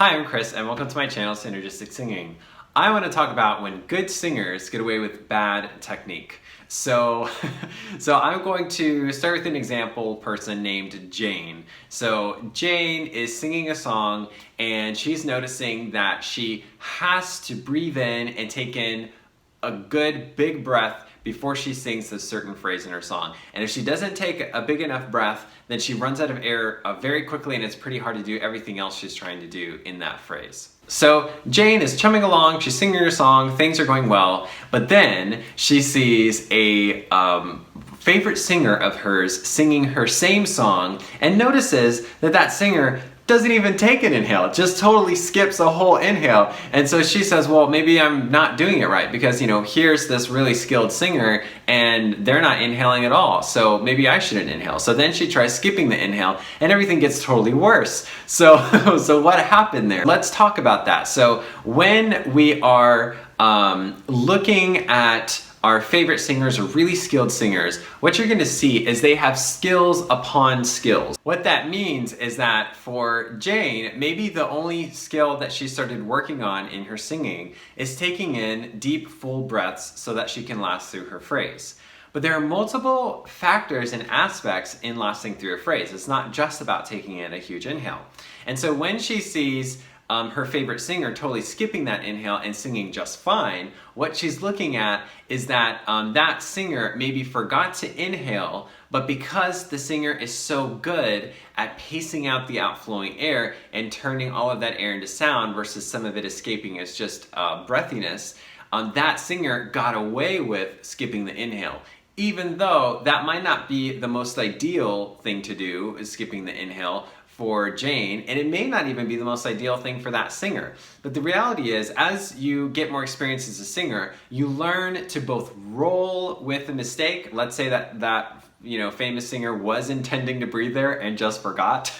Hi, I'm Chris and welcome to my channel, Synergistic Singing. I want to talk about when good singers get away with bad technique. So I'm going to start with an example person named Jane. So Jane is singing a song and she's noticing that she has to breathe in and take in a good big breath before she sings a certain phrase in her song. And if she doesn't take a big enough breath, then she runs out of air very quickly and it's pretty hard to do everything else she's trying to do in that phrase. So Jane is chumming along, she's singing her song, things are going well, but then she sees a favorite singer of hers singing her same song and notices that that singer doesn't even take an inhale, just totally skips a whole inhale. And so she says, well, maybe I'm not doing it right because, here's this really skilled singer and they're not inhaling at all. So maybe I shouldn't inhale. So then she tries skipping the inhale and everything gets totally worse. So what happened there? Let's talk about that. So when we are looking at our favorite singers or really skilled singers, what you're gonna see is they have skills upon skills. What that means is that for Jane, maybe the only skill that she started working on in her singing is taking in deep, full breaths so that she can last through her phrase. But there are multiple factors and aspects in lasting through a phrase. It's not just about taking in a huge inhale. And so when she sees her favorite singer totally skipping that inhale and singing just fine, what she's looking at is that that singer maybe forgot to inhale, but because the singer is so good at pacing out the outflowing air and turning all of that air into sound versus some of it escaping as just breathiness, that singer got away with skipping the inhale. Even though that might not be the most ideal thing to do, is skipping the inhale, for Jane, and it may not even be the most ideal thing for that singer. But the reality is, as you get more experience as a singer, you learn to both roll with a mistake. Let's say that famous singer was intending to breathe there and just forgot.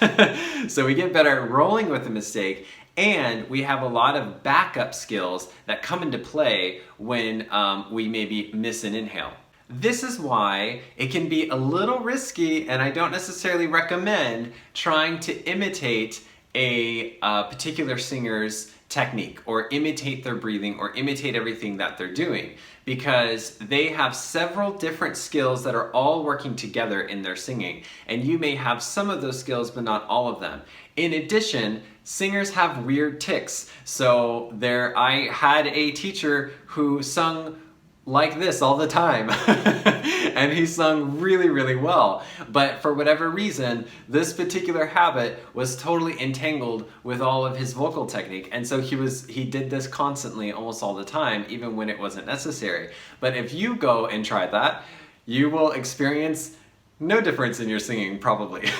So we get better at rolling with a mistake, and we have a lot of backup skills that come into play when we maybe miss an inhale. This is why it can be a little risky, and I don't necessarily recommend trying to imitate a particular singer's technique or imitate their breathing or imitate everything that they're doing, because they have several different skills that are all working together in their singing, and you may have some of those skills but not all of them. In addition, singers have weird tics. So I had a teacher who sung like this all the time and he sung really, really well, but for whatever reason this particular habit was totally entangled with all of his vocal technique, and so he did this constantly almost all the time, even when it wasn't necessary. But if you go and try that, you will experience no difference in your singing, probably.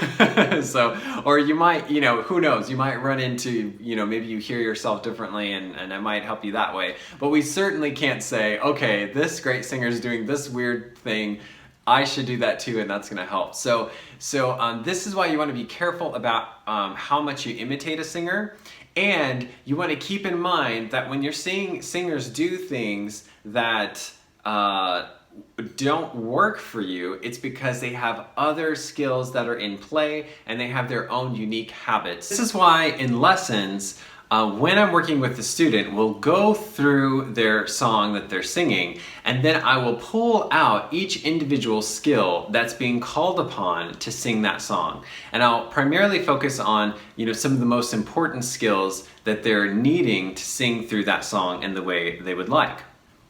Or you might, who knows, you might run into, maybe you hear yourself differently and it might help you that way. But we certainly can't say, okay, this great singer is doing this weird thing, I should do that too, and that's gonna help. So this is why you wanna be careful about how much you imitate a singer, and you wanna keep in mind that when you're seeing singers do things that don't work for you, it's because they have other skills that are in play and they have their own unique habits. This is why in lessons, when I'm working with the student, we'll go through their song that they're singing, and then I will pull out each individual skill that's being called upon to sing that song. And I'll primarily focus on, some of the most important skills that they're needing to sing through that song in the way they would like.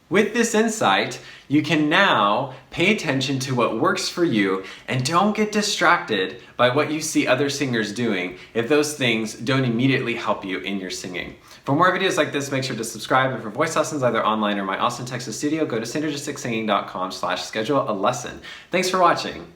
With this insight, you can now pay attention to what works for you and don't get distracted by what you see other singers doing if those things don't immediately help you in your singing. For more videos like this, make sure to subscribe, and for voice lessons either online or my Austin, Texas studio, go to synergisticsinging.com/schedule a lesson. Thanks for watching.